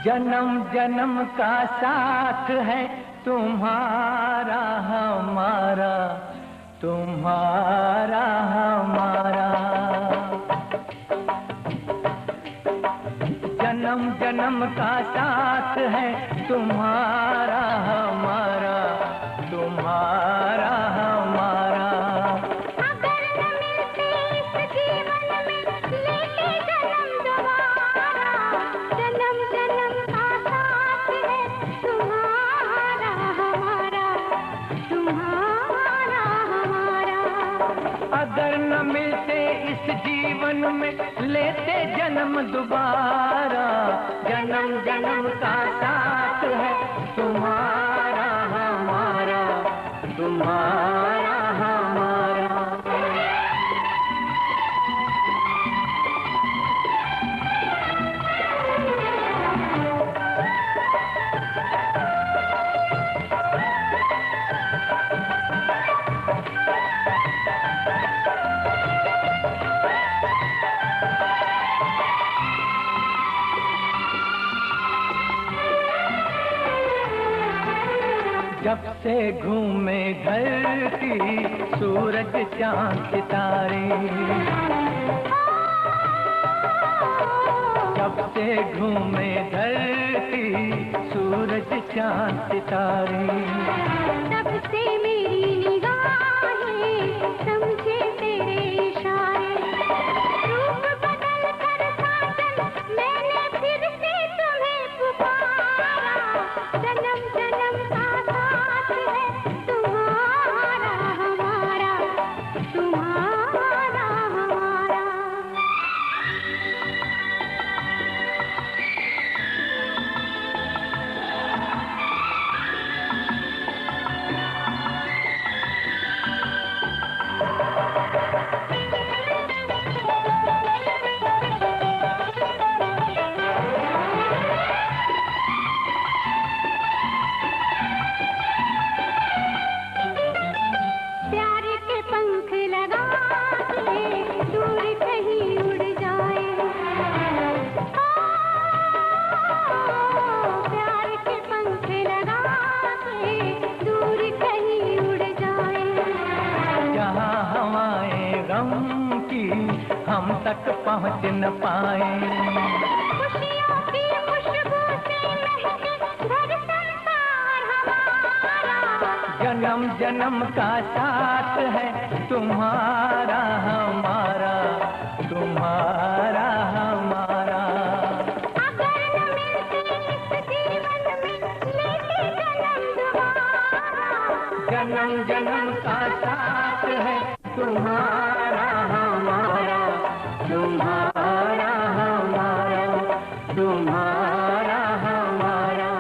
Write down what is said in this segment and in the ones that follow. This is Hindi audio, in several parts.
जन्म जन्म का साथ है तुम्हारा हमारा, तुम्हारा हमारा। जन्म जन्म का साथ है तुम्हारा हमारा, तुम्हारा हमारा। अगर न मिलते इस जीवन में लेते जन्म दोबारा, जन्म जन्म का साथ है तुम्हारा हमारा, तुम्हारा हमारा। अगर न मिलते इस जीवन में लेते जन्म दोबारा, जन्म जन्म का साथ है तुम्हारा हमारा, तुम्हारा हमारा। जब से घूमे धरती सूरज चांद सितारे, जब से घूमे धरती सूरज चांद सितारे, तब से मेरी निगाहें समझे तेरे इशारे। रूप बदल कर साजन मैंने फिर से तुम्हें पुकारा, जन्म जन्म का साथ है तुम्हारा हमारा, तुम्हारा हमारा। प्यार के पंख लगा के दूर कहीं उड़ जाए, प्यार के पंख लगा के दूर कहीं उड़ जाए। जहाँ हवाएं गम की हम तक पहुँच न पाए, खुशियों की खुशबू से महके घर संसार हमारा, जन्म जन्म का साथ है तुम्हारा हमारा, तुम्हारा हमारा। अगर न मिलते इस जीवन में लेते जन्म दोबारा, जन्म जन्म का साथ है तुम्हारा हमारा, तुम्हारा हमारा, तुम्हारा हमारा,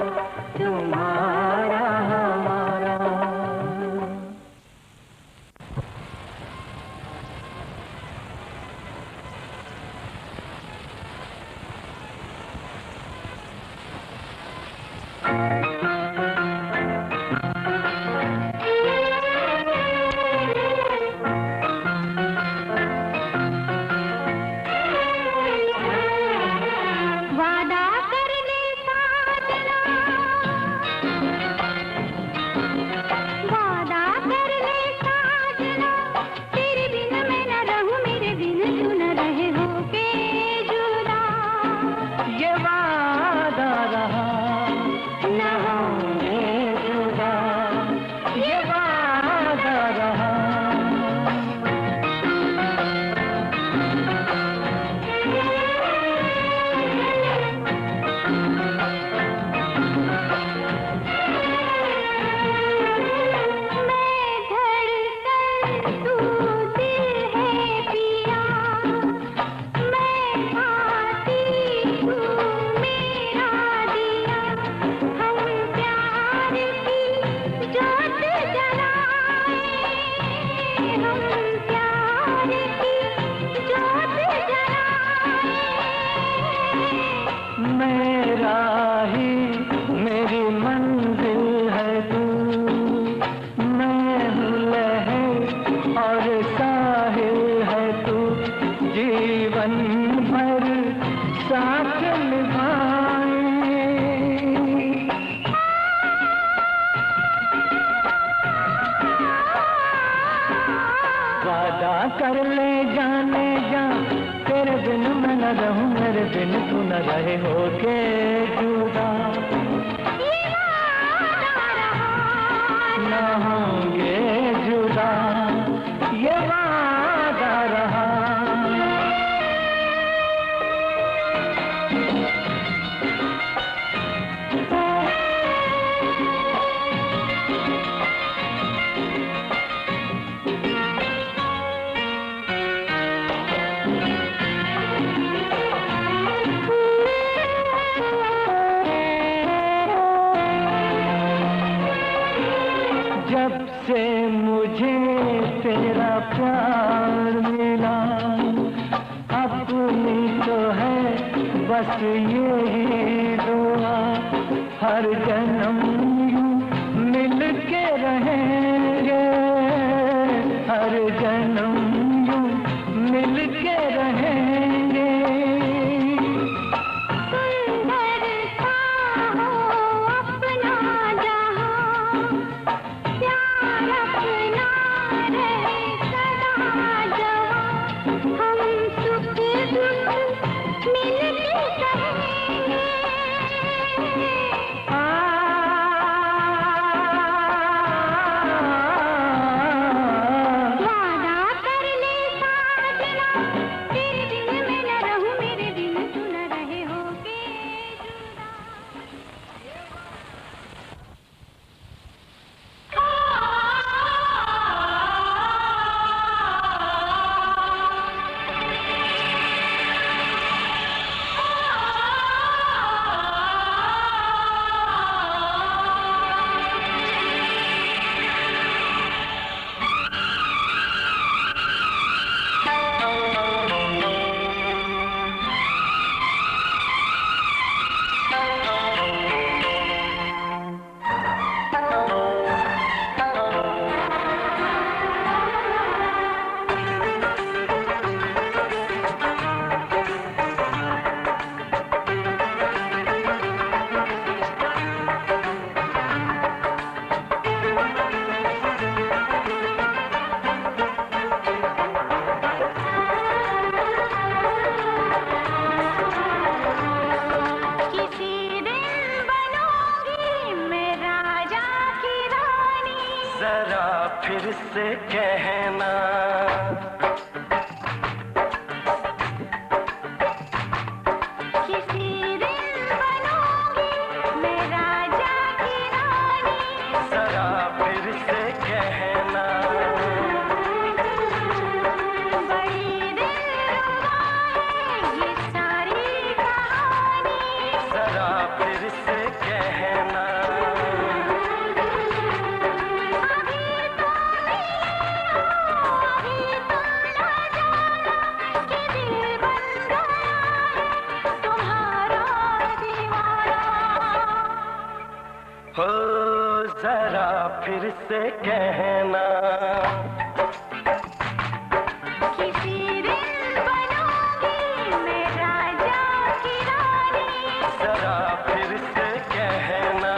तुम्हारा हमारा। वादा कर ले साजना, वादा कर ले साजना, तेरे बिन मैं न रहूं, मेरे बिन तू न रहे होके जुदा। ये वादा रहा न होंगे जुदा, ये वादा रहा। मैं धड़कन तू दिल है पिया, मैं आती तू मेरा दिया। हम प्यार की जोत जलाए, हम प्यार की जोत जलाए। मेरा ही मेरी मंजिल है तू, मैं हूँ लहर और साहिल है तू, जीवन भर साथ निभाए। न रहूं मेरे बिन तू न रहे होके जुदा। न होंगे जुदा ये वादा रहा। जब से मुझे तेरा प्यार मिला, अपनी तो है बस यही दुआ, हर जन्म यूं मिल के रहेंगे, हर जन्म यूं मिल के रहेंगे। फिर से कहना किसी दिन बनूंगी मैं राजा की रानी, जरा फिर से कहना बड़ी दिलरुबा है ये सारी कहानी, जरा फिर से कहना हो जरा फिर से कहना किसी दिन बनूंगी मैं राजा की रानी, जरा फिर से कहना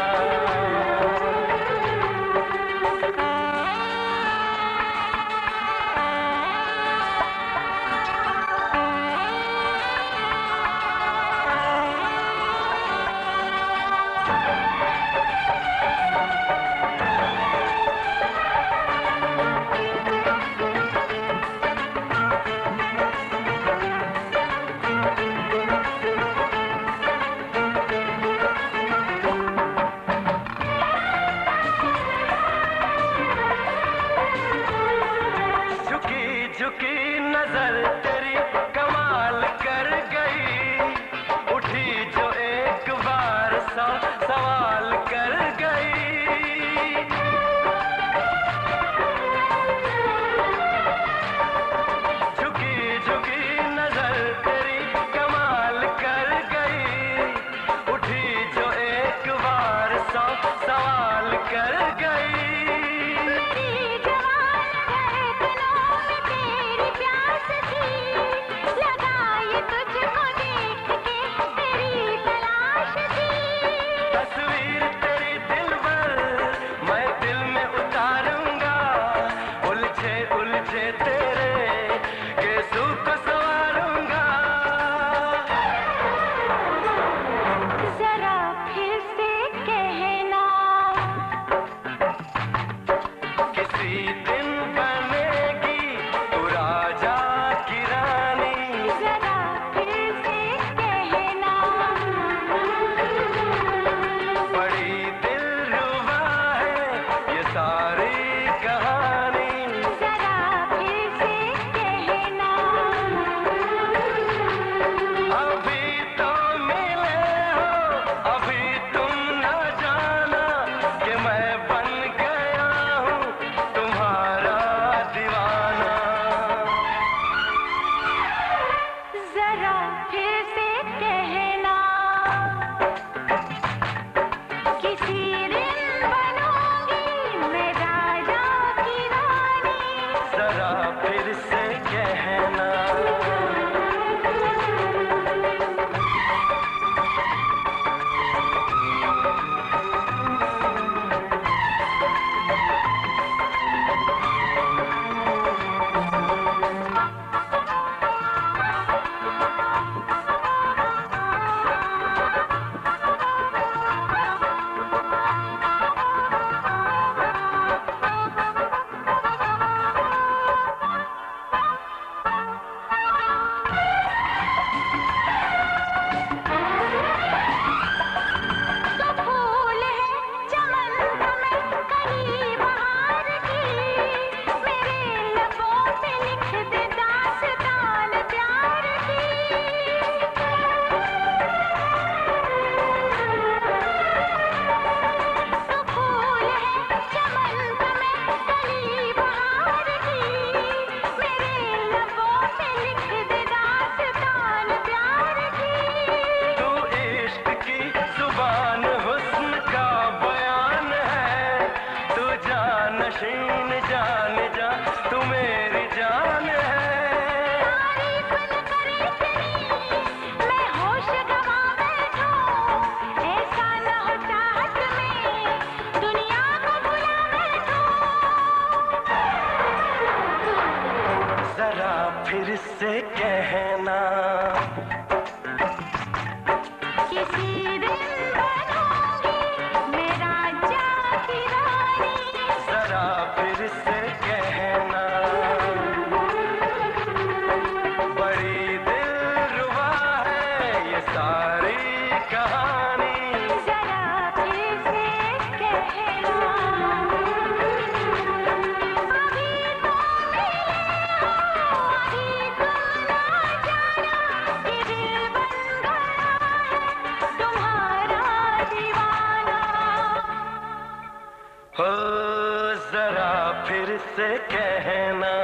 से कहना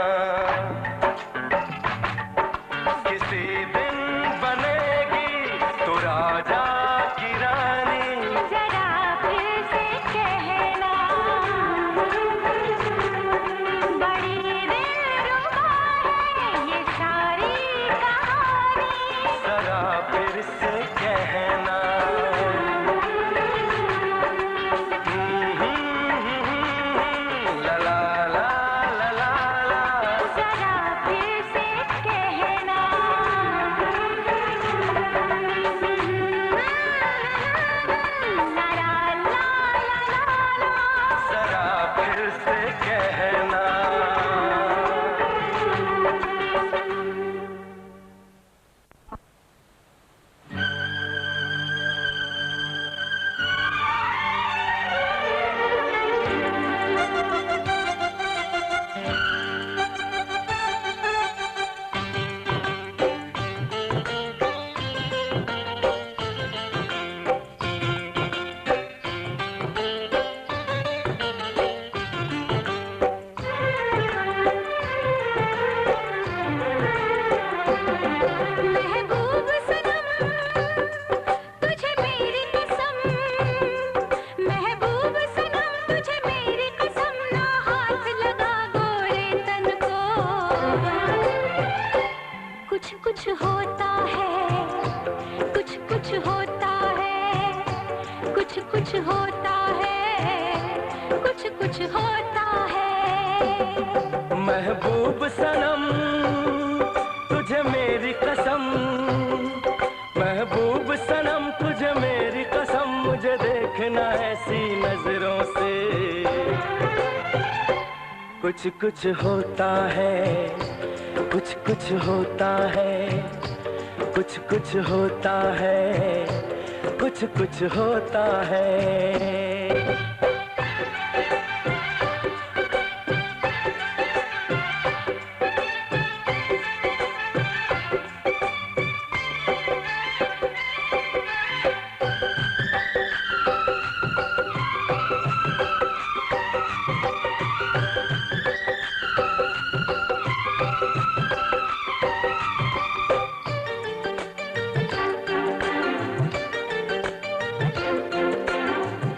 किसी दिन बनेगी तू राजा की रानी। जरा फिर से कहना बड़ी दिलरुबा है ये सारी कहानी। जरा फिर से कहना ला ला ला ला ला ला। जरा फिर से कहना ला ला ला ला ला। जरा फिर से कहना महबूब सनम तुझे मेरी कसम। महबूब सनम तुझे मेरी कसम ना हाथ लगा गोरे तन को। कुछ कुछ होता है कुछ कुछ होता है कुछ कुछ होता है कुछ कुछ होता है। महबूब सनम तुझे मेरी कसम। महबूब सनम तुझे मेरी कसम। मुझे देखना ऐसी नजरों से कुछ कुछ होता है कुछ कुछ होता है कुछ कुछ होता है कुछ कुछ होता है।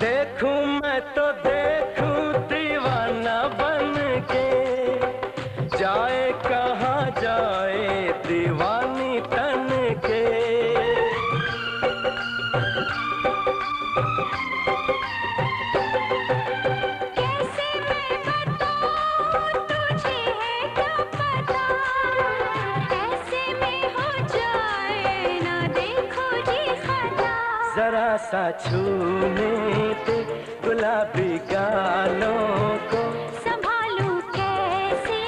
देखूं मैं तो देखूं दीवाना बन के। जाए कहाँ जाए दीवानी तन के। कैसे मैं बताऊं तुझे है क्या पता। ऐसे में हो जाए ना देखो जी खता। जरा सा छूने दे गुलाबी गालों को। संभालूं कैसे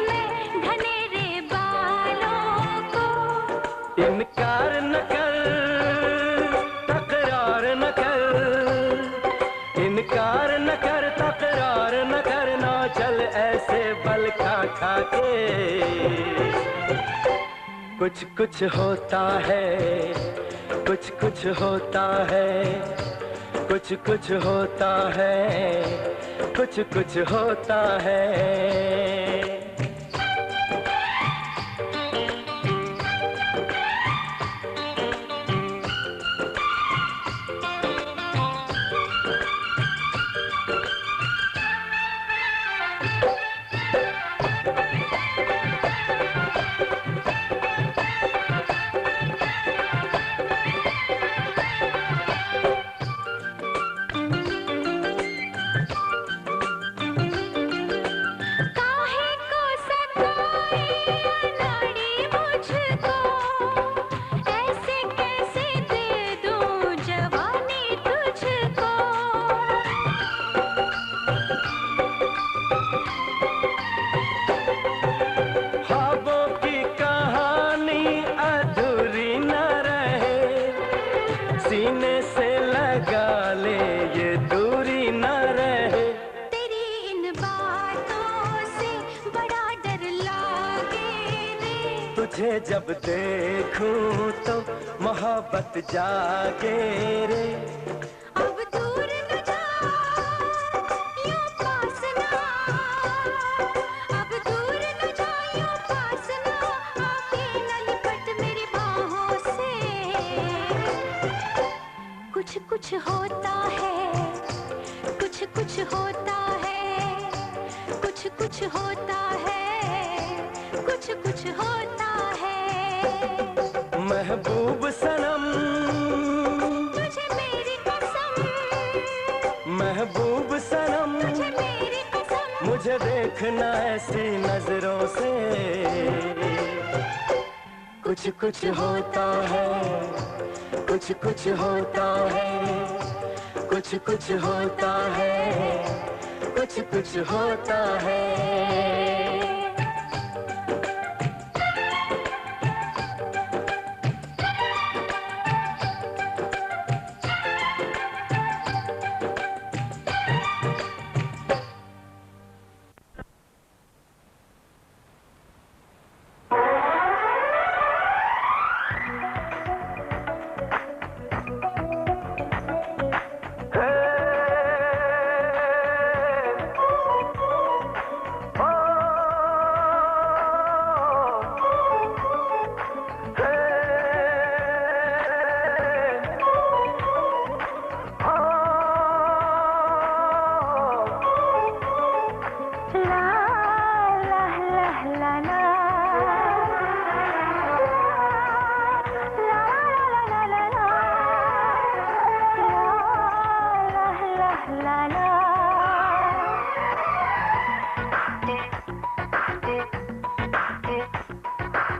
मैं घनेरे बालों को। इनकार न कर तकरार न कर। इनकार न कर तकरार न कर। ना चल ऐसे बल खा खा के। कुछ कुछ होता है कुछ कुछ होता है कुछ कुछ होता है कुछ कुछ होता है। काहे को सताए अनाड़ी मुझको। ऐसे कैसे दे दूं जवानी तुझको। ख्वाबों की कहानी अधूरी न रहे। सीने से लगा ले ये दूरी न रहे। तेरी इन बातों से बड़ा डर लागे रे। तुझे जब देखूं तो मोहब्बत जागे रे। अब दूर न जा यूं पास ना कुछ कुछ होता है, कुछ कुछ होता है, कुछ कुछ होता है, कुछ कुछ होता है। महबूब सनम तुझे मेरी कसम, महबूब सनम तुझे मेरी कसम, मुझे देखना ऐसी नजरों से। कुछ कुछ होता है, कुछ कुछ होता है, कुछ कुछ होता है, कुछ कुछ होता है।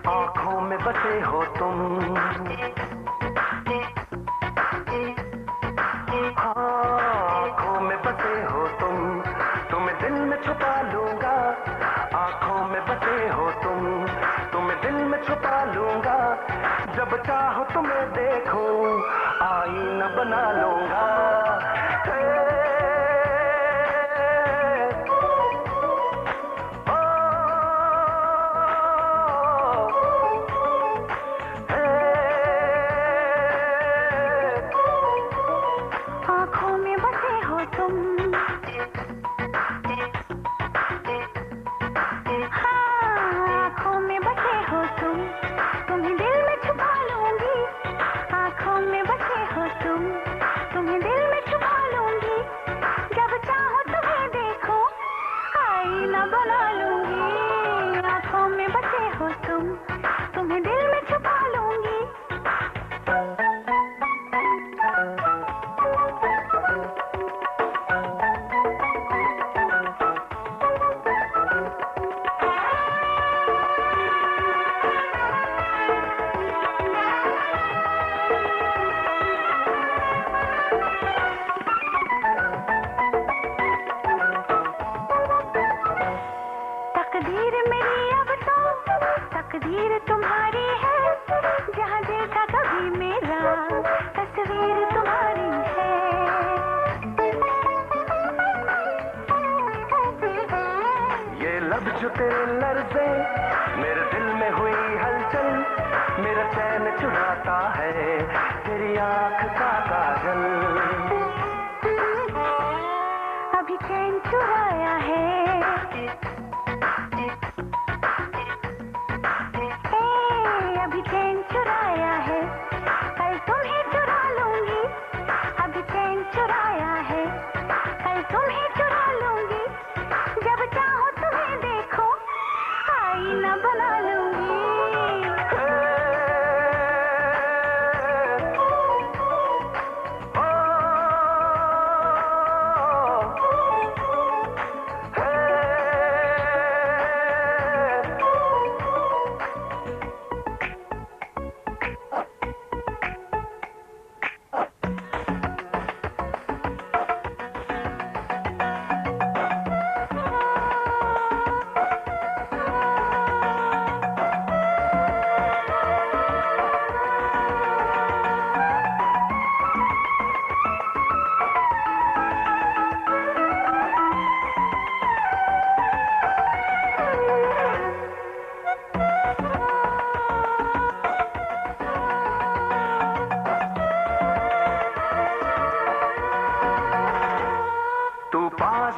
आँखों में बसे हो तुम, आँखों में बसे हो तुम, तुम्हें दिल में छुपा लूंगा। आँखों में बसे हो तुम, तुम्हें दिल में छुपा लूंगा। जब चाहो तुम्हें देखो, आईना बना लूंगा। आँखों में बसे हो तुम, हाँ आँखों में बसे हो तुम, तुम्हें दिल में छुपा लूंगी। आँखों में बसे हो तुम, तुम्हें दिल में छुपा लूंगी। जब चाहो तुम्हें देखो, आईना बना लूंगी। आँखों में बसे हो तुम, तुम्हें दिल में छुपा लूंगी। तकदीर मेरी अब तो, तकदीर तुम्हारी है। जहाँ देखा कभी मेरा, तस्वीर तुम्हारी है। ये लब जो तेरे लर्ज़े, मेरे दिल में हुई हलचल। मेरा चैन चुराता है तेरी आँख का काजल। अभी चैन चुराया है, अभी चैन चुराया है, कल तुम्हें चुरा लूंगी। अभी चैन चुराया है, कल तुम्हें चुरा लूंगी। जब चाहो तुम्हें देखो, आईना बना लूंगी।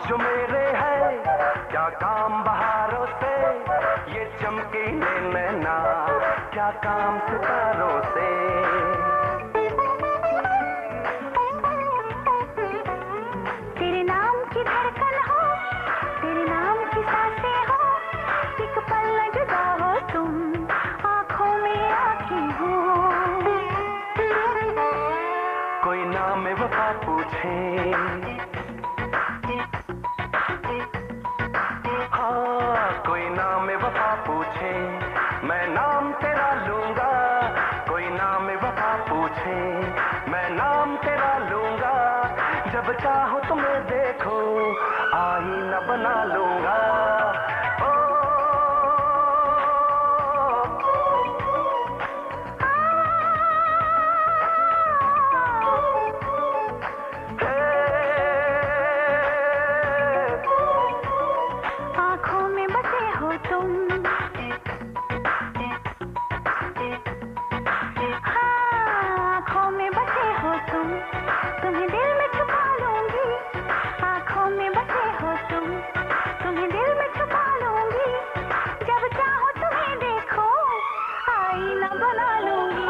जो मेरे है क्या काम बहारों से, ये चमकीले नैना क्या काम सितारों से। नाम वफा पूछे, हाँ कोई नाम वफा पूछे, मैं नाम तेरा लूंगा। कोई नाम वफा पूछे, मैं नाम तेरा लूंगा। जब चाहो तुम्हें देखो, आईना बना लूंगा। आँखों में बसे हो तुम, हाँ आँखों में बसे हो तुम, तुम्हें दिल में छुपा लूंगी। आँखों में बसे हो तुम, तुम्हें दिल में छुपा लूंगी। जब चाहो तुम्हें देखो, आईना बना लूंगी।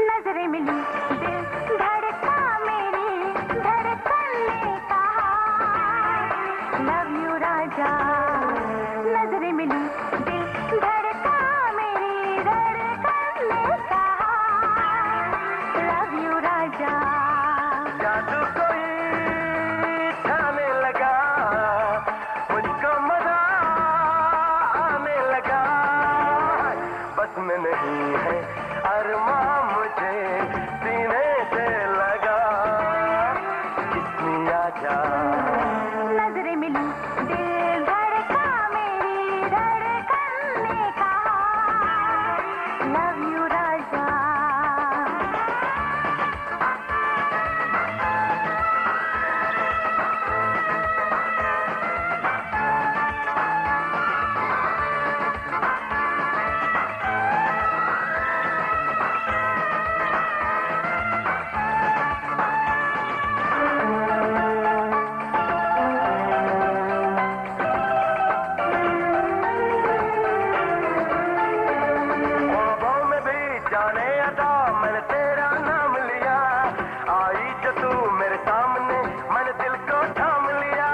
नजरें मिली, दिल धड़का, मेरी धड़कन ने कहा लव यू राजा। नजरें मिली, दिल धड़का, मेरी धड़कन ने कहा लव यू राजा। जादू कोई छाने लगा, मुझको मजा आने लगा। बस में नहीं है अरमां मुझे, सीने से लगा, किसने आजा। नजरें मिली, दिल धड़का, मेरी धड़कन ने कहा लव यू राजा। जाने अदा मैंने तेरा नाम लिया, आई जो तू मेरे सामने, मैंने दिल को थाम लिया।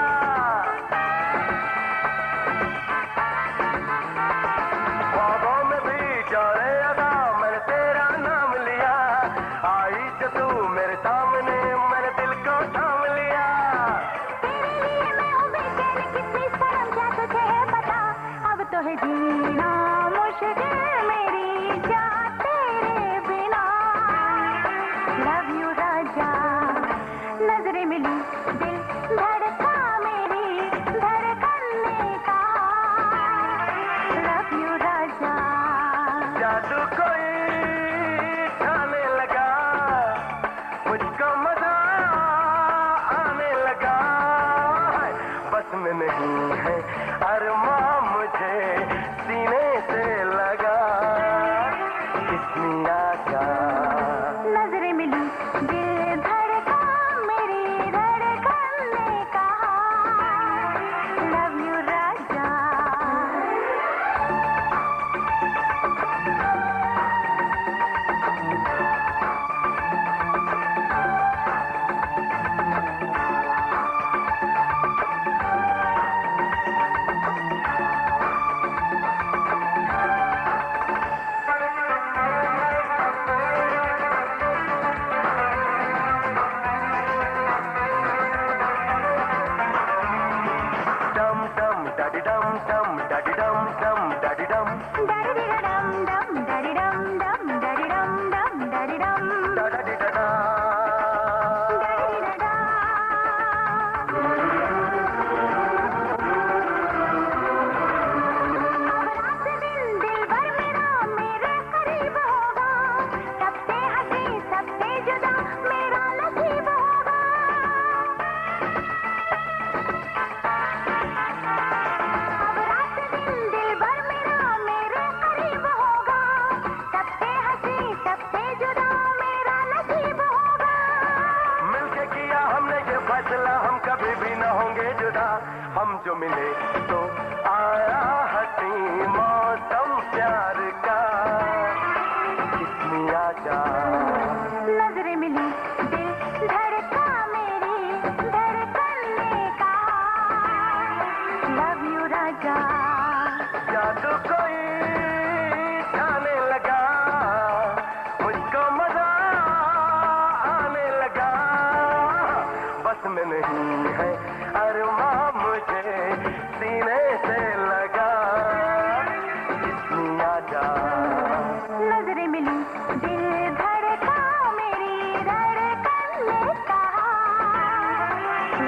ख्वाबों में भी जाने अदा मैंने तेरा नाम लिया, आई जो तू मेरे सामने, मैंने दिल को थाम लिया। तेरे लिए मैं हूँ बेचैन, कितनी शर्म क्या तुझे है पता। अब तो है जीना मुश्किल मेरी जान तेरे बिना। लव यू राजा। नजरें मिली, दिल धड़का, मेरी धड़कन ने कहा लव यू राजा। जादू कोई छाने लगा, मुझको मजा आने लगा। बस में नहीं है अरमां मुझे, सीने से लगा, किसने आजा। नजरें मिली, दिल धड़का, मेरी धड़कन ने कहा फैसला हम कभी भी न होंगे जुदा, हम जो मिले तो आया हसी मौसम प्यार का, किस्मी आजा। नजरें मिली दिल धड़का मेरी धड़कन ने कहा लव यू राजा। जादू कोई जाने लगा, मुझको मजा आने लगा, बस में नहीं है अरमा मुझे सीने से लगा, किस्मी आजा। नजरें मिली दिल धड़का मेरी धड़कन ने कहा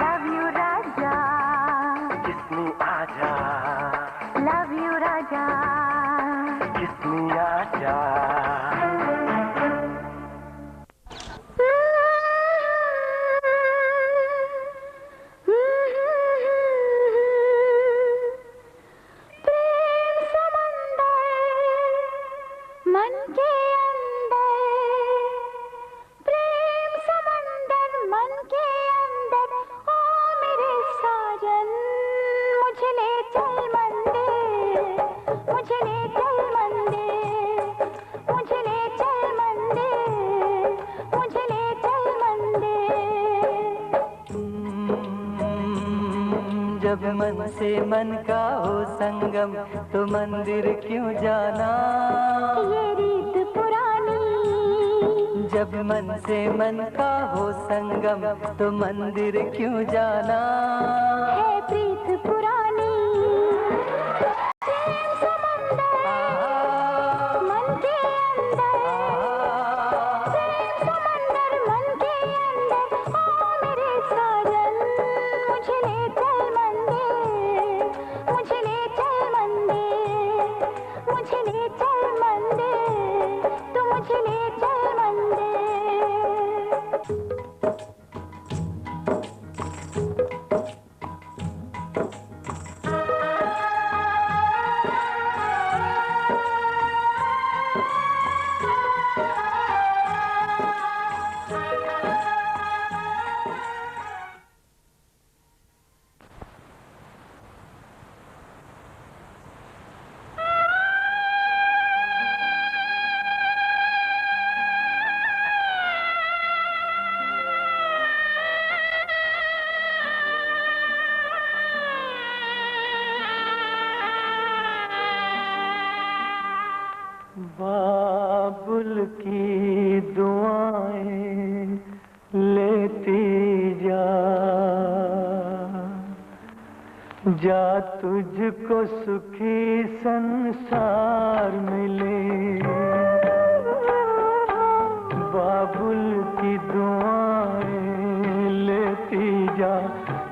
लव यू राजा, किस्मी आजा, लव यू राजा, किस्मी आजा। प्रेम समंदर मन के अंदर, प्रेम समंदर मन के अंदर, ओ मेरे साजन मुझे ले चल मंदिर, मुझे ले चल मंदिर, मुझे ले चल मंदिर, मुझे ले चल मंदिर। जब मन से मन का हो संगम तो मंदिर क्यों जाना, ये रीत पुरानी, जब मन से मन का हो संगम तो मंदिर क्यों जाना, है प्रीत पुरानी। प्रेम समंदर मन के अंदर, प्रेम समंदर मन के अंदर, ओ मेरे साजन मुझे ले चल मंदिर, मुझे ले चल मंदिर, मुझे ले चल मंदिर, तू मुझे ले चल मंदिर। बाबुल की दुआएं लेती जा, जा तुझको सुखी संसार मिले, बाबुल की दुआएं लेती जा,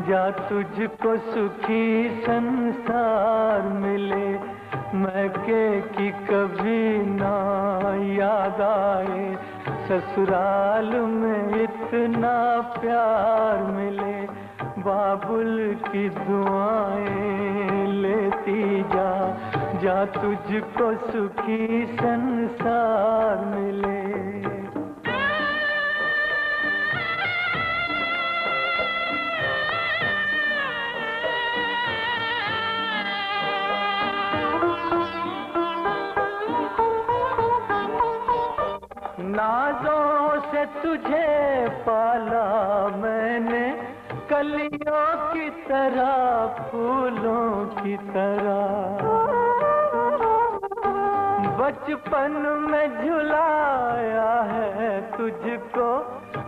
जा तुझको सुखी संसार मिले, मैके की कभी ना याद आए, ससुराल में इतना प्यार मिले, बाबुल की दुआएं लेती जा, जा तुझको सुखी संसार मिले। नाजों से तुझे पाला मैंने, कलियों की तरह फूलों की तरह, बचपन में झुलाया है तुझको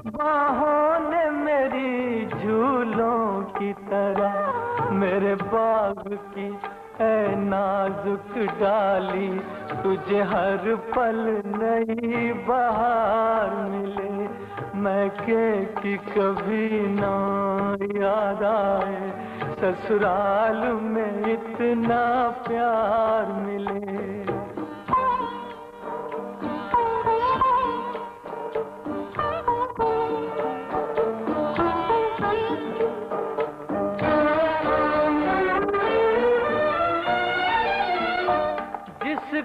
बाहों ने मेरी झूलों की तरह, मेरे बाग की ऐ नाजुक डाली, तुझे हर पल नई बहार मिले, मैके की कभी ना याद आए, ससुराल में इतना प्यार मिले।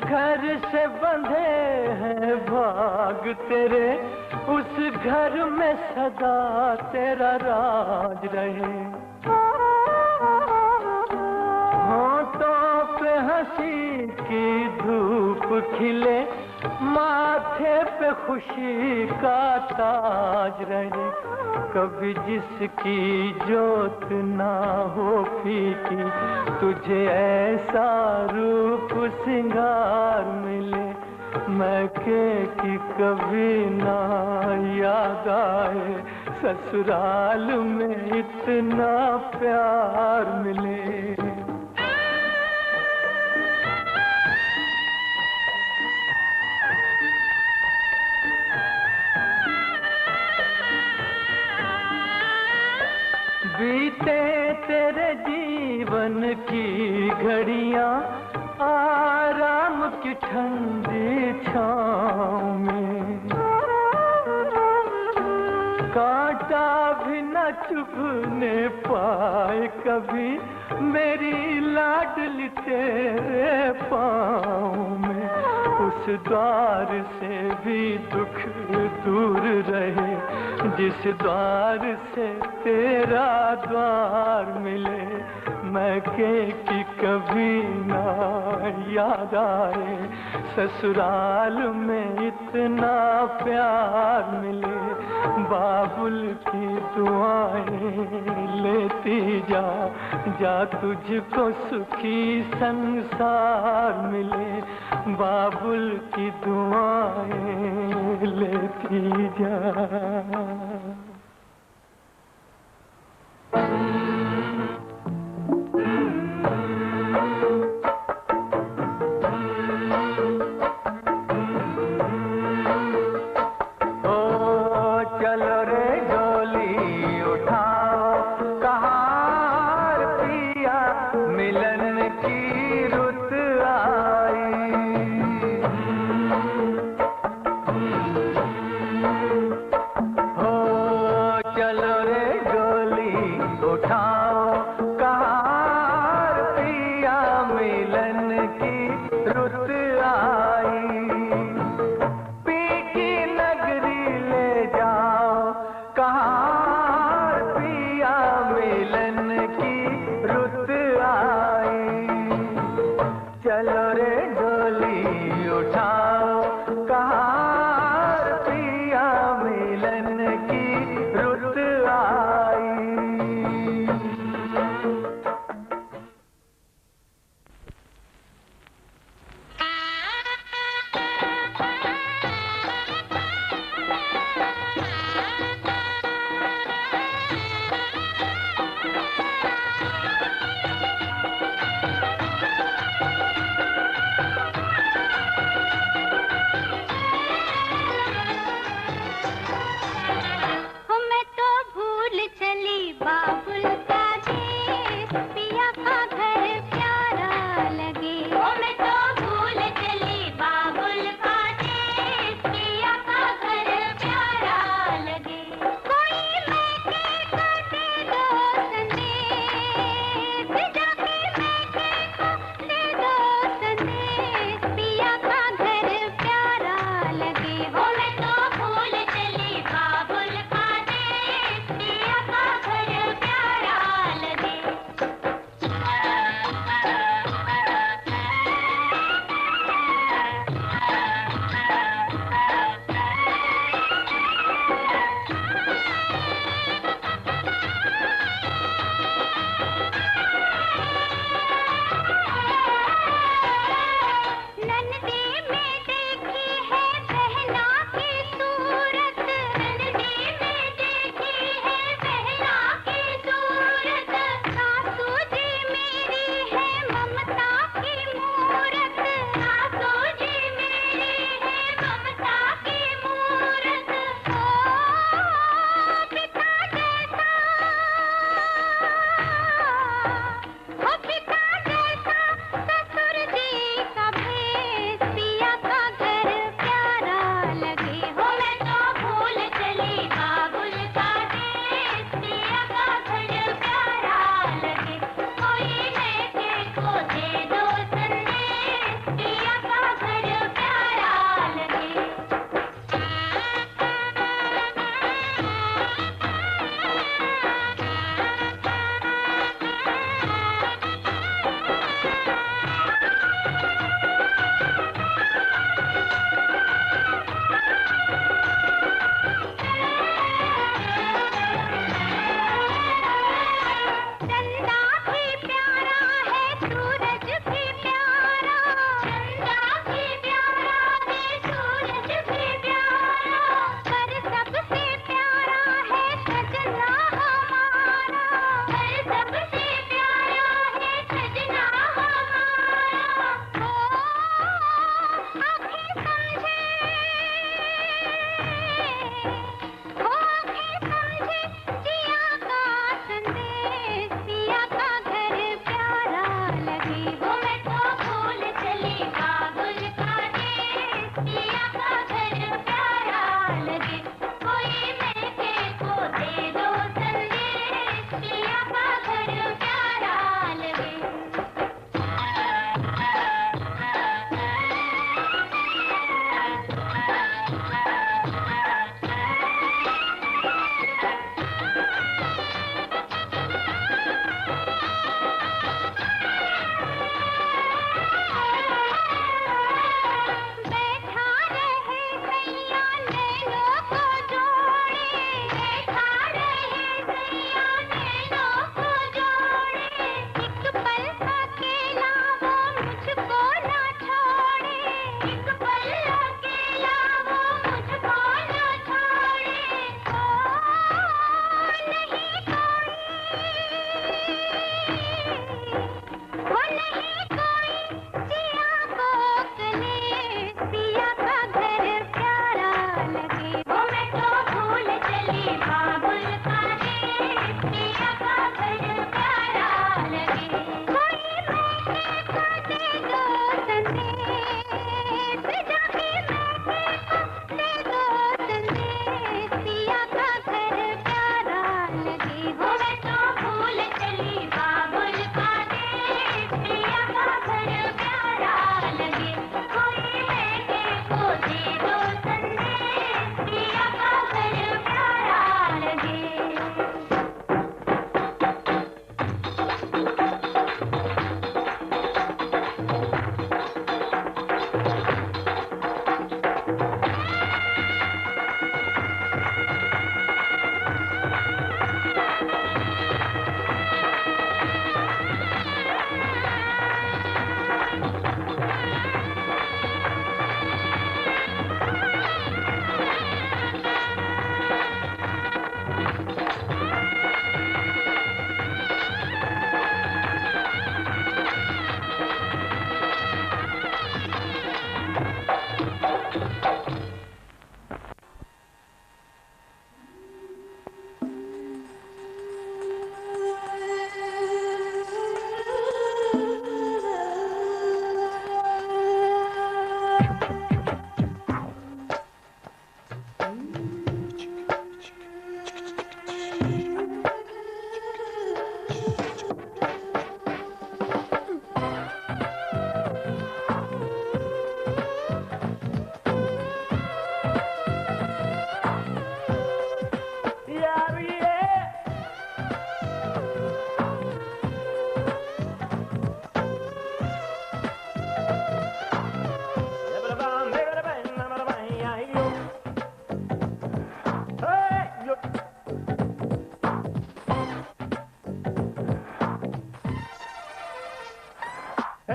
घर से बंधे हैं भाग तेरे, उस घर में सदा तेरा राज रहे। होठों पे हंसी की धूप खिले, माथे पे खुशी का ताज रहे। कभी जिसकी जोत ना हो फीकी, तुझे ऐसा रूप सिंगार मिले। मैके की कभी ना याद आए, ससुराल में इतना प्यार मिले। बीते तेरे जीवन की घड़ियां आराम की ठंडी छाँव में, कांटा भी न चुभने पाए कभी मेरी लाडली तेरे पाँव में। उस द्वार से भी दुख दूर रहे, जिस द्वार से तेरा द्वार मिले। मैके की कभी ना याद आए, ससुराल में इतना प्यार मिले। बाबुल की दुआएं लेती जा, जा तुझको सुखी संसार मिले। बाबुल की दुआएं लेती जा।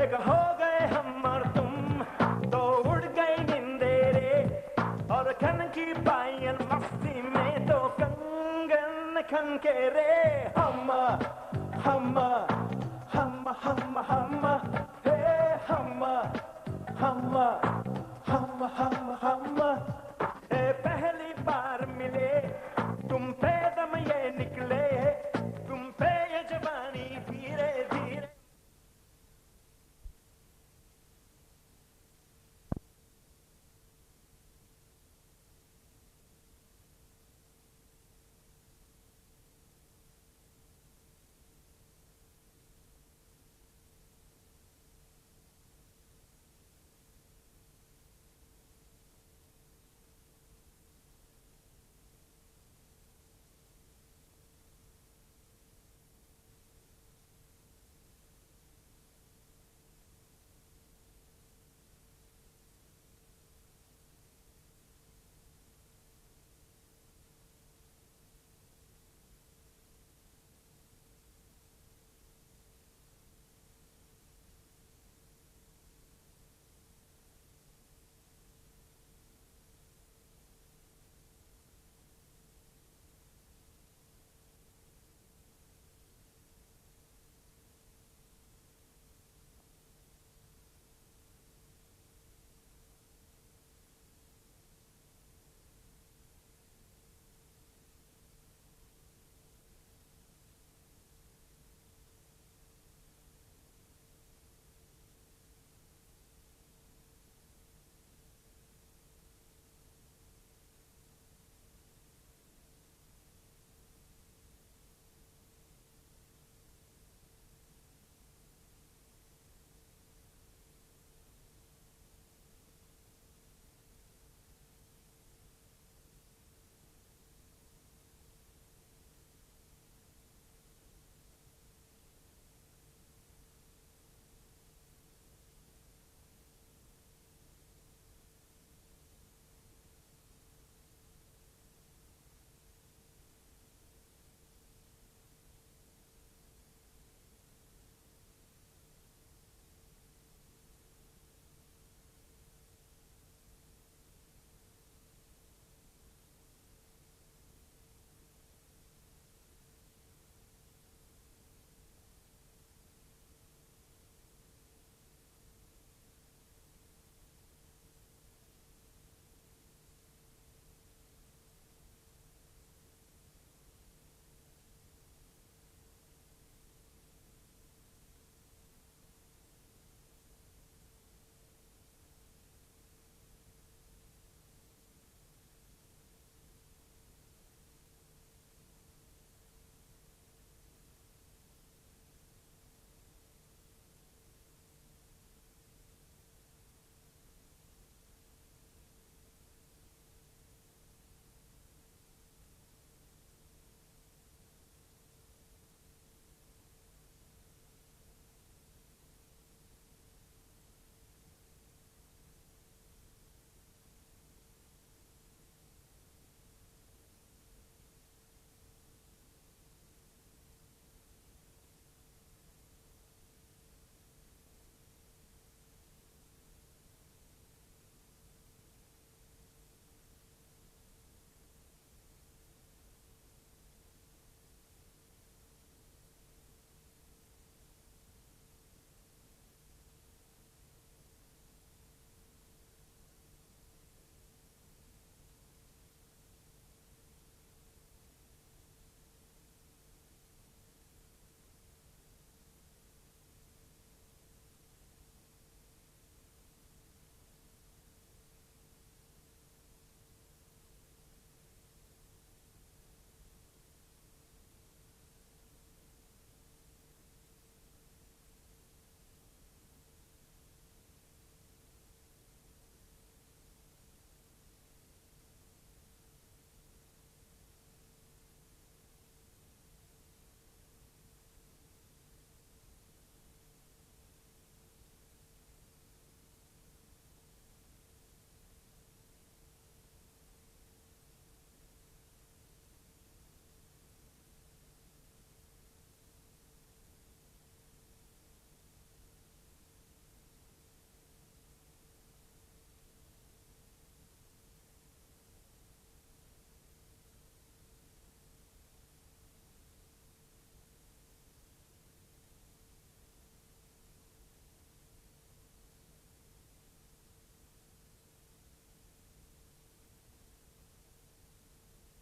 एक हो गए हम और तुम तो उड़ गई नींदे रे और खन की पायल मस्ती में तो कंगन खन के रे